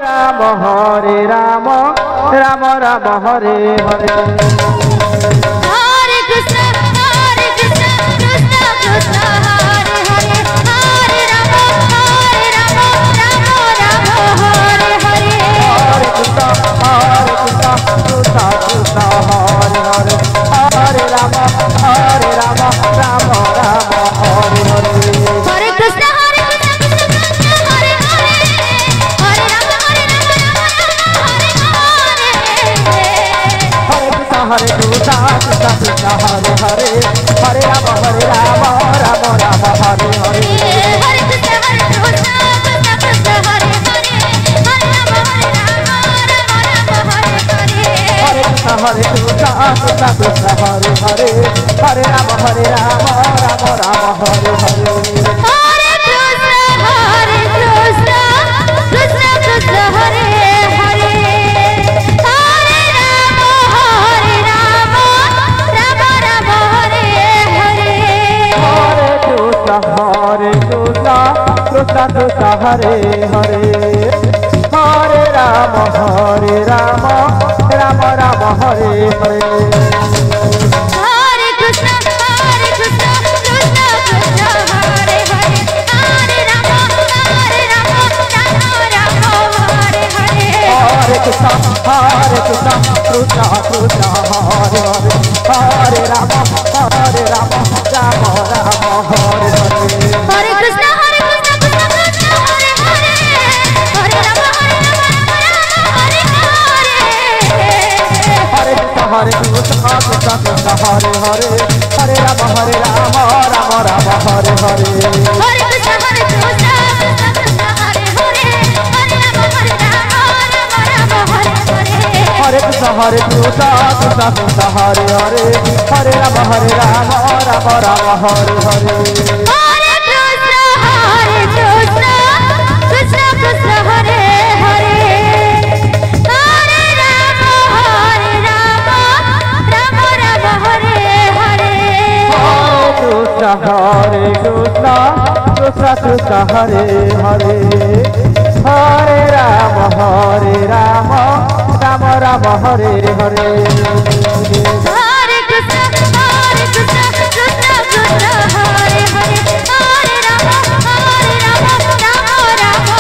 Ram Hare Ram Ram Ram Hare Hare Hare Krishna Krishna Krishna Hare Hare Hare Ram Ram Ram Hare Hare Hare Krishna Krishna Krishna Hare Hare Hare Ram Ram Ram Hare Hare Hare Krishna Krishna Krishna Hare Hare Hare Ram Hare Hare Krishna Krishna Krishna Hare Hare Hare Ram Ram Ram Hare Hare Hare Krishna Krishna Krishna Hare Hare Hare Ram Ram Hare Hare Hare Krishna Krishna Krishna Hare Hare Hare Ram Ram Ram Hare Hare Hare Krishna Krishna Krishna Hare Hare Hare Ram Ram Ram Hare Hare Hare Krishna Krishna Krishna Hare Hare Hare Ram Ram Ram Hare Hare Hare Krishna Krishna Krishna Hare Hare Hare Ram Ram Hare Hare Hare Krishna Krishna Krishna Hare Hare Hare Ram Hare Ram Hare Hare Hare Krishna Krishna Krishna Hare Hare Hare Ram Hare Hare Hare Krishna Krishna Krishna Hare Hare Hare Ram Ram Ram Hare Hare Hare Krishna Krishna Krishna Hare Hare Hare Ram Ram Hare Hare Hare Krishna Krishna Krishna Hare Hare Hare Ram Ram Hare Hare Hare Krishna Krishna Krishna Hare Hare Hare Ram Ram Hare Hare Krishna Krishna Krishna Hare Hare Hare Ram Ram Ram Hare Hare Hare Krishna Krishna Krishna Hare Hare Hare Ram Ram Hare Hare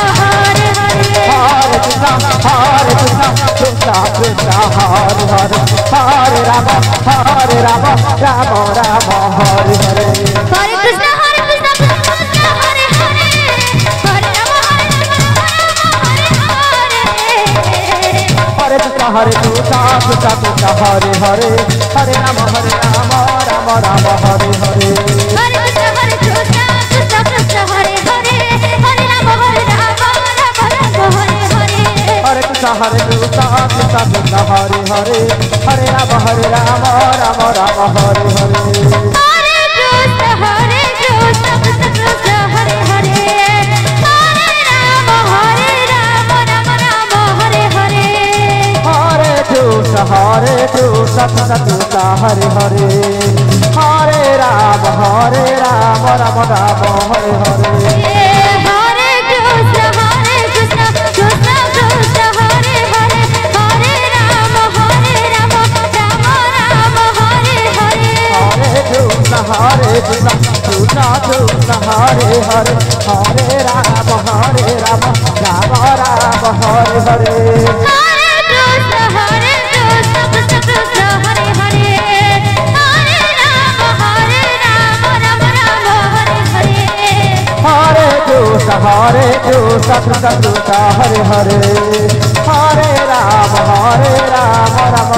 Hare Krishna Krishna Krishna Hare Hare Hare Ram Ram Hare Hare Hare Krishna Krishna Hare Hare Hare Ram Hare Krishna Krishna Krishna Hare Hare Hare Ram Ram Hare Hare Hare Krishna Krishna Krishna Hare Hare Hare Ram Hare Hare Hare Krishna Krishna Krishna Hare Hare Hare Ram Hare Ram Hare Hare Hare Krishna Krishna Krishna Hare Hare Hare Ram Ram Hare Hare Hare Krishna Krishna Krishna Hare Hare Hare Ram Ram Hare Hare Hare Krishna Krishna Krishna Hare Hare Hare Ram Ram Hare Hare Hare Krishna Krishna Krishna Hare Hare Hare Ram Hare Ram Hare Hare Hare Krishna Krishna Krishna Hare Hare Hare Ram Ram Hare Hare Hare Krishna Krishna Krishna Hare Hare Hare Ram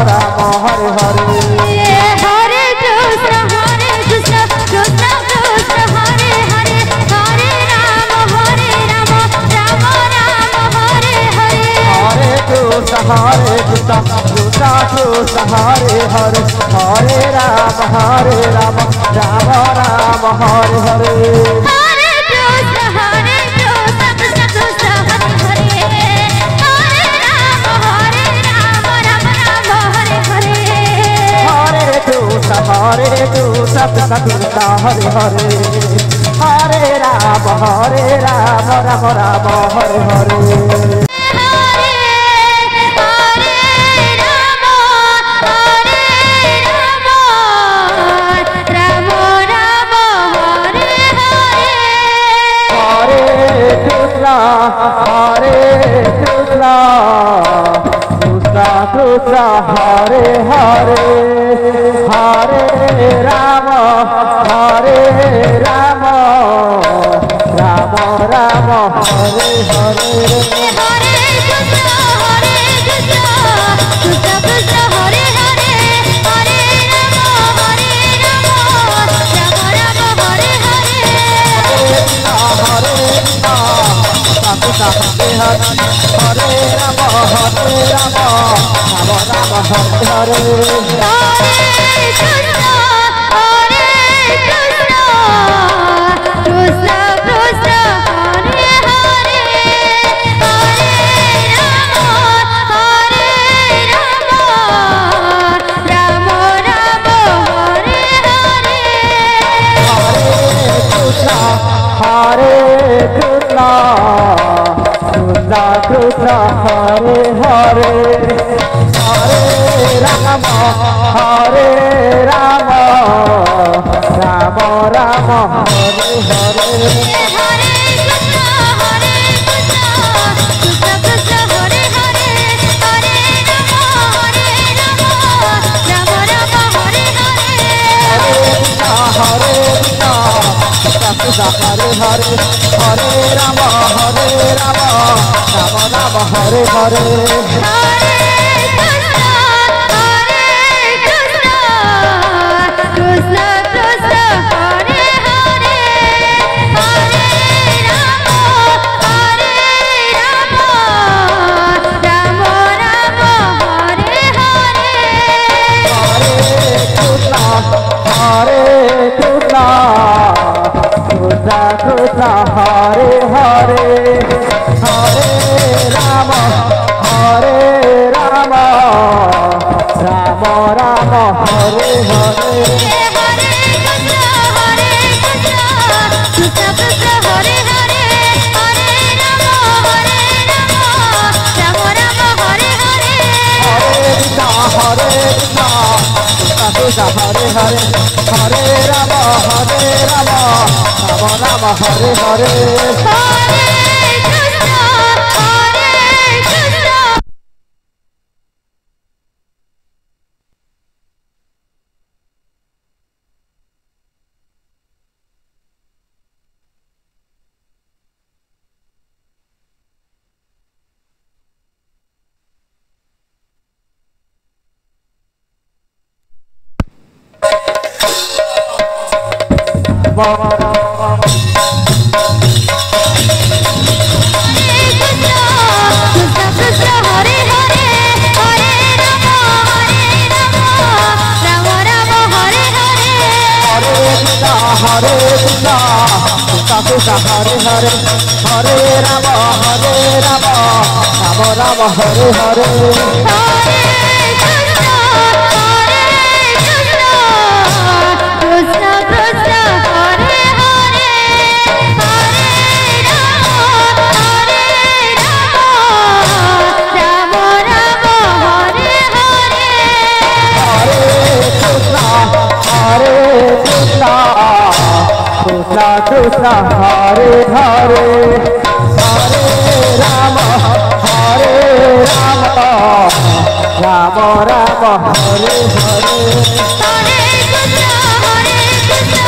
Ram Hare Hare Hare Krishna Krishna Krishna Hare Hare Hare Ram Ram Hare Hare Hare Krishna Krishna Krishna Hare Hare Hare Ram Ram Hare Hare Hare Krishna Krishna Krishna Hare Hare Hare Ram Ram Hare Hare Hare Krishna Krishna Krishna Hare Hare Hare Ram Ram Hare Hare Hare Krishna Krishna Hare Hare Hare Rama Rama Rama Hare Hare Krishna Hare Hare Hare Rama Rama Rama Hare Hare Krishna Hare Hare Hare Rama Rama Rama Hare Hare Krishna Krishna Hare Hare Hare Rama Rama Rama Hare Hare Hare Krishna Krishna Krishna Hare Hare Hare Rama Rama Rama Hare Hare Krishna Hare Hare Hare Rama Rama Hare Hare Krishna Hare Hare Hare Rama Rama Hare Hare Krishna Krishna Hare Hare Hare Rama Rama Rama Hare Hare Krishna Krishna Hare Hare Hare Rama Rama Rama Hare Hare Hare Krishna